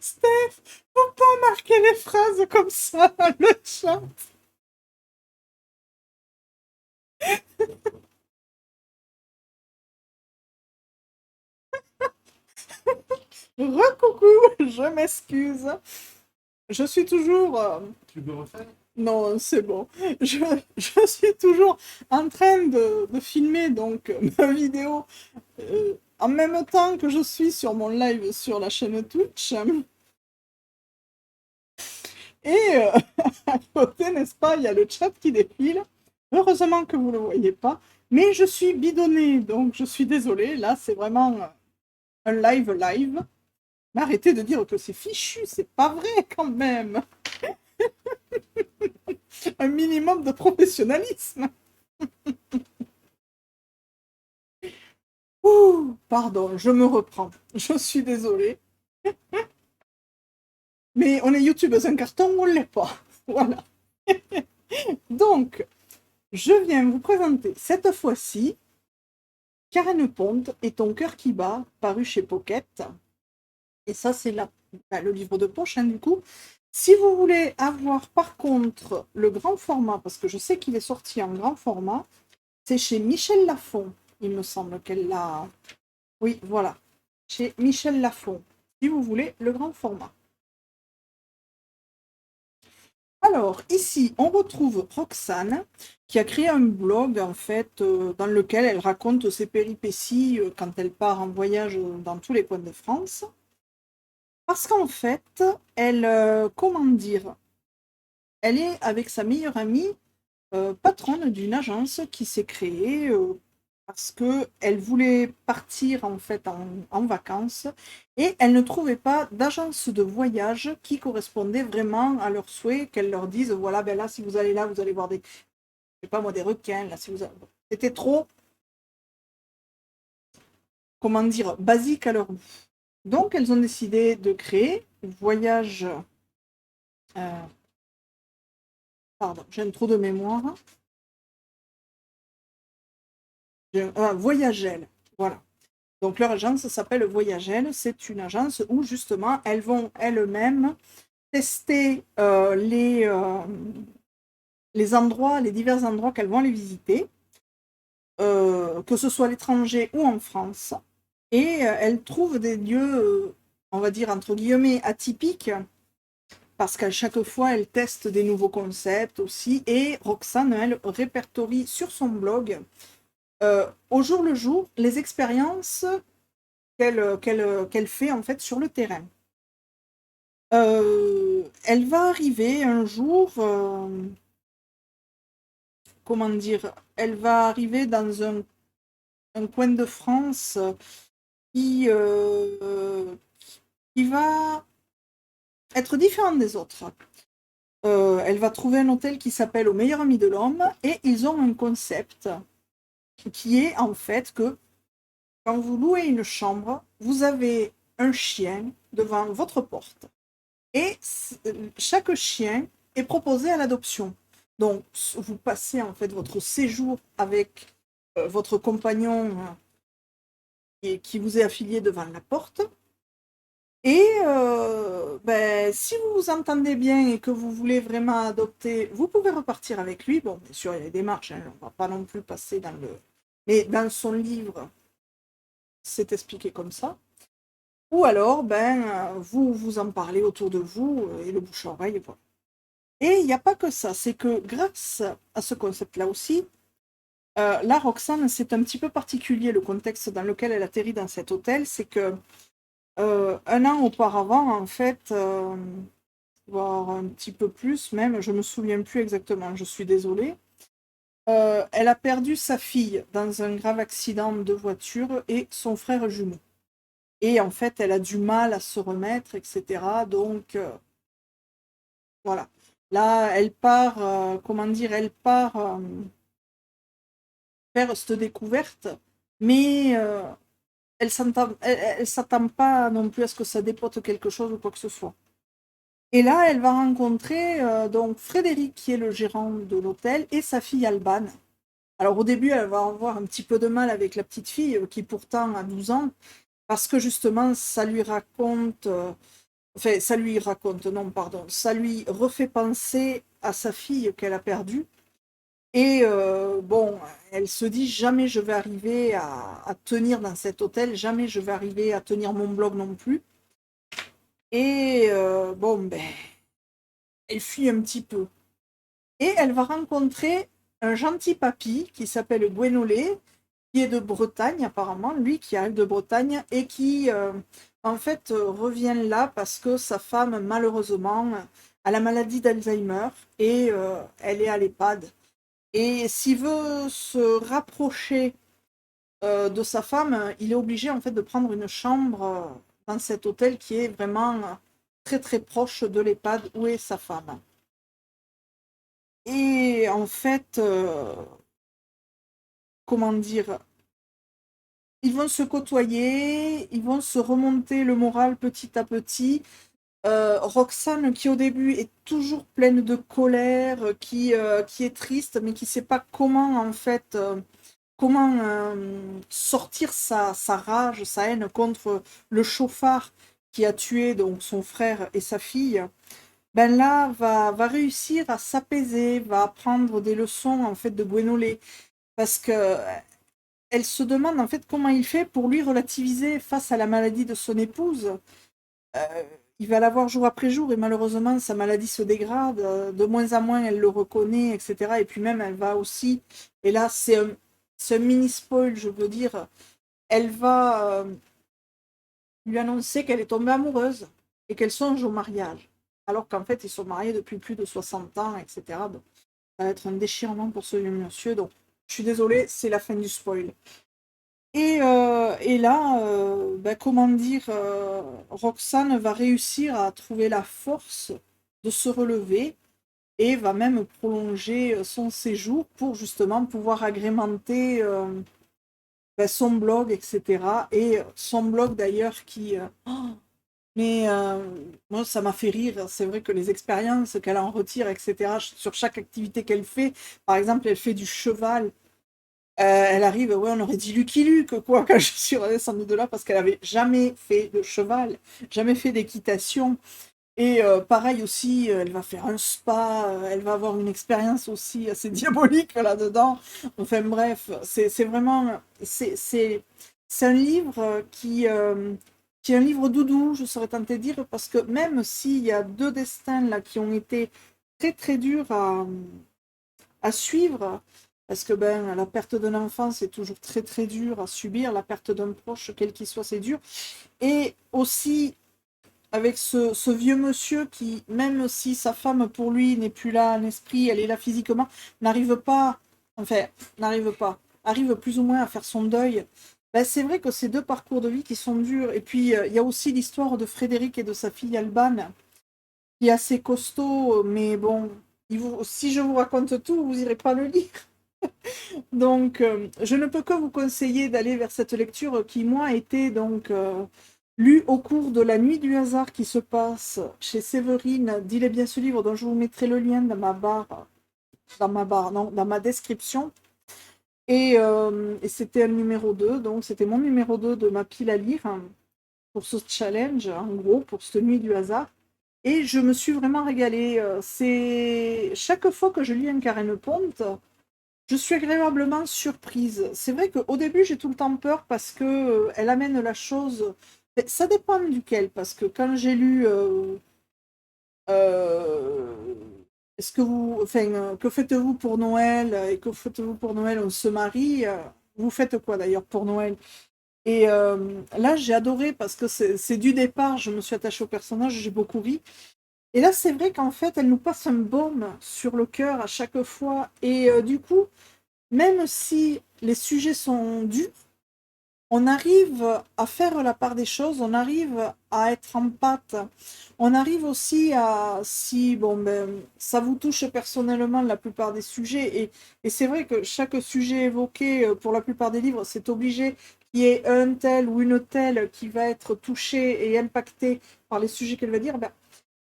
Steph, faut pas marquer les phrases comme ça dans le chat. Recoucou, je m'excuse. Je suis toujours... Tu veux refaire? Non, c'est bon. Je, je suis toujours en train de filmer donc ma vidéo en même temps que je suis sur mon live sur la chaîne Twitch. Et à côté, n'est-ce pas, il y a le chat qui défile. Heureusement que vous ne le voyez pas. Mais je suis bidonnée, donc je suis désolée. Là, c'est vraiment un live. Mais arrêtez de dire que c'est fichu, c'est pas vrai quand même. Un minimum de professionnalisme. Ouh, pardon, je me reprends. Je suis désolée. Mais on est youtubeuse un carton ou on l'est pas. Voilà. Donc, je viens vous présenter cette fois-ci Karen Pont et ton cœur qui bat, paru chez Pocket. Et ça, c'est le livre de poche, hein, du coup. Si vous voulez avoir, par contre, le grand format, parce que je sais qu'il est sorti en grand format, c'est chez Michel Lafon. Il me semble qu'elle l'a... Oui, voilà. Chez Michel Lafon. Si vous voulez, le grand format. Alors, ici, on retrouve Roxane, qui a créé un blog, en fait, dans lequel elle raconte ses péripéties quand elle part en voyage dans tous les coins de France. Parce qu'en fait, elle, comment dire, elle est avec sa meilleure amie, patronne d'une agence qui s'est créée parce qu'elle voulait partir en fait en vacances et elle ne trouvait pas d'agence de voyage qui correspondait vraiment à leurs souhaits, qu'elle leur dise, voilà, ben là, si vous allez là, vous allez voir des, je sais pas moi, des requins, là, si vous allez... C'était trop, comment dire, basique à leur goût. Donc, elles ont décidé de créer Voyage... pardon, j'ai un trou de mémoire. Voyagel, voilà. Donc leur agence s'appelle Voyagel, c'est une agence où justement elles vont elles-mêmes tester les endroits, les divers endroits qu'elles vont aller visiter, que ce soit à l'étranger ou en France. Et elles trouvent des lieux, on va dire entre guillemets, atypiques, parce qu'à chaque fois, elles testent des nouveaux concepts aussi. Et Roxane, elle, répertorie sur son blog, au jour le jour, les expériences qu'elle fait en fait sur le terrain. Elle va arriver un jour, comment dire, elle va arriver dans un coin de France qui, qui va être différent des autres. Elle va trouver un hôtel qui s'appelle Au meilleur ami de l'homme et ils ont un concept qui est en fait que quand vous louez une chambre, vous avez un chien devant votre porte. Et chaque chien est proposé à l'adoption. Donc, vous passez en fait votre séjour avec votre compagnon qui vous est affilié devant la porte. Et ben, si vous vous entendez bien et que vous voulez vraiment adopter, vous pouvez repartir avec lui. Bon, bien sûr, il y a des démarches, hein, on ne va pas non plus passer dans le... Mais dans son livre, c'est expliqué comme ça. Ou alors, ben, vous vous en parlez autour de vous et le bouche à oreille, voilà. Et il n'y a pas que ça, c'est que grâce à ce concept-là aussi, là, Roxane, c'est un petit peu particulier le contexte dans lequel elle atterrit dans cet hôtel, c'est que un an auparavant, en fait, voire un petit peu plus même, je me souviens plus exactement, je suis désolée, elle a perdu sa fille dans un grave accident de voiture et son frère jumeau. Et en fait, elle a du mal à se remettre, etc. Donc, voilà. Là, elle part, comment dire, elle part faire cette découverte, mais elle s'attend pas non plus à ce que ça dépote quelque chose ou quoi que ce soit. Et là, elle va rencontrer donc Frédéric, qui est le gérant de l'hôtel, et sa fille Alban. Alors au début, elle va avoir un petit peu de mal avec la petite fille, qui pourtant a 12 ans, parce que justement, ça lui raconte Enfin, ça lui raconte, non, pardon, ça lui refait penser à sa fille qu'elle a perdue. Et bon, elle se dit jamais je vais arriver à tenir dans cet hôtel, jamais je vais arriver à tenir mon blog non plus. Et bon, ben, elle fuit un petit peu. Et elle va rencontrer un gentil papy qui s'appelle Gwénolé, qui est de Bretagne apparemment, lui qui arrive de Bretagne et qui en fait revient là parce que sa femme malheureusement a la maladie d'Alzheimer et elle est à l'EHPAD. Et s'il veut se rapprocher de sa femme, il est obligé en fait de prendre une chambre dans cet hôtel qui est vraiment très très proche de l'EHPAD où est sa femme. Et en fait, comment dire, ils vont se côtoyer, ils vont se remonter le moral petit à petit. Roxane, qui au début est toujours pleine de colère, qui est triste, mais qui ne sait pas comment en fait, comment sortir sa rage, sa haine contre le chauffard qui a tué donc son frère et sa fille. Ben là, va réussir à s'apaiser, va apprendre des leçons en fait de Gwénolé, parce que elle se demande en fait comment il fait pour lui relativiser face à la maladie de son épouse. Euh, il va la voir jour après jour et malheureusement sa maladie se dégrade, de moins en moins elle le reconnaît, etc. Et puis même elle va aussi, et là c'est un mini spoil, je veux dire, elle va lui annoncer qu'elle est tombée amoureuse et qu'elle songe au mariage. Alors qu'en fait ils sont mariés depuis plus de 60 ans, etc. Donc, ça va être un déchirement pour ce monsieur. Donc je suis désolée, c'est la fin du spoil. Et là, ben, comment dire, Roxane va réussir à trouver la force de se relever et va même prolonger son séjour pour justement pouvoir agrémenter ben, son blog, etc. Et son blog d'ailleurs qui... mais moi, ça m'a fait rire. C'est vrai que les expériences qu'elle en retire, etc., sur chaque activité qu'elle fait, par exemple, elle fait du cheval. Elle arrive, ouais, on aurait dit Lucky Luke, quoi, quand je suis redescendue de là, parce qu'elle avait jamais fait de cheval, jamais fait d'équitation. Et pareil aussi, elle va faire un spa, elle va avoir une expérience aussi assez diabolique là-dedans. Enfin bref, c'est vraiment, c'est un livre qui est un livre doudou, je serais tentée de dire, parce que même s'il y a deux destins là qui ont été très très durs à suivre, parce que ben, la perte d'un enfant, c'est toujours très très dur à subir, la perte d'un proche, quel qu'il soit, c'est dur. Et aussi avec ce vieux monsieur qui, même si sa femme pour lui n'est plus là en esprit, elle est là physiquement, n'arrive pas, enfin, n'arrive pas, arrive plus ou moins à faire son deuil. Ben, c'est vrai que c'est deux parcours de vie qui sont durs. Et puis, il y a aussi l'histoire de Frédéric et de sa fille Alban, qui est assez costaud, mais bon, si je vous raconte tout, vous n'irez pas le lire. Donc, je ne peux que vous conseiller d'aller vers cette lecture qui, moi, a été donc lue au cours de la nuit du hasard qui se passe chez Séverine. Dis-les bien ce livre dont je vous mettrai le lien non, dans ma description. Et c'était un numéro 2, donc c'était mon numéro 2 de ma pile à lire hein, pour ce challenge, en gros, pour cette nuit du hasard. Et je me suis vraiment régalée. C'est chaque fois que je lis un Karen Ponte, je suis agréablement surprise. C'est vrai qu'au début, j'ai tout le temps peur parce que elle amène la chose. Mais ça dépend duquel, parce que quand j'ai lu euh, est-ce que vous, enfin, que faites-vous pour Noël et que faites-vous pour Noël, on se marie. Vous faites quoi d'ailleurs pour Noël? Et là, j'ai adoré parce que c'est du départ, je me suis attachée au personnage, j'ai beaucoup ri. Et là, c'est vrai qu'en fait, elle nous passe un baume sur le cœur à chaque fois. Et du coup, même si les sujets sont durs, on arrive à faire la part des choses, on arrive à être en pâte, on arrive aussi à, si bon, ben, ça vous touche personnellement la plupart des sujets, et c'est vrai que chaque sujet évoqué pour la plupart des livres, c'est obligé qu'il y ait un tel ou une telle qui va être touché et impacté par les sujets qu'elle va dire, ben,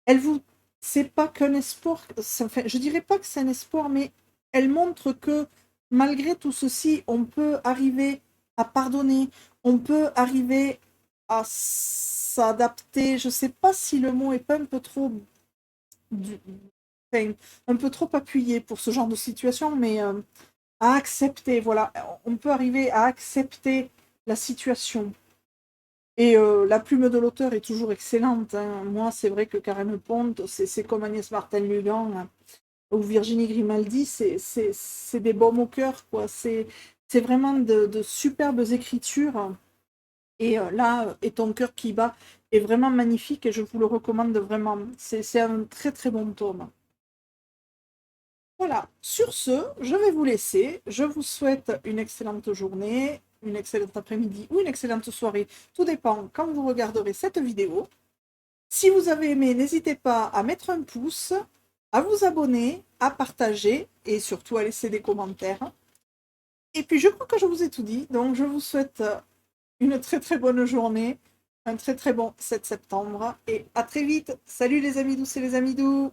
elle vous, c'est pas qu'un espoir, enfin, je dirais pas que c'est un espoir, mais elle montre que malgré tout ceci, on peut arriver à pardonner, on peut arriver à tendance à adapter, je sais pas si le mot est pas un peu trop, enfin, un peu trop appuyé pour ce genre de situation, mais à accepter, voilà, on peut arriver à accepter la situation. Et la plume de l'auteur est toujours excellente, hein. Moi, c'est vrai que Karen Pont, c'est comme Agnès Martin-Lugan, hein, ou Virginie Grimaldi, c'est des baumes au cœur, quoi. C'est vraiment de superbes écritures. Et là, Et ton cœur qui bat est vraiment magnifique et je vous le recommande vraiment. C'est un très très bon tome. Voilà, sur ce, je vais vous laisser. Je vous souhaite une excellente journée, une excellente après-midi ou une excellente soirée. Tout dépend quand vous regarderez cette vidéo. Si vous avez aimé, n'hésitez pas à mettre un pouce, à vous abonner, à partager et surtout à laisser des commentaires. Et puis je crois que je vous ai tout dit, donc je vous souhaite une très très bonne journée, un très très bon 7 septembre et à très vite. Salut les amis douces et les amis doux.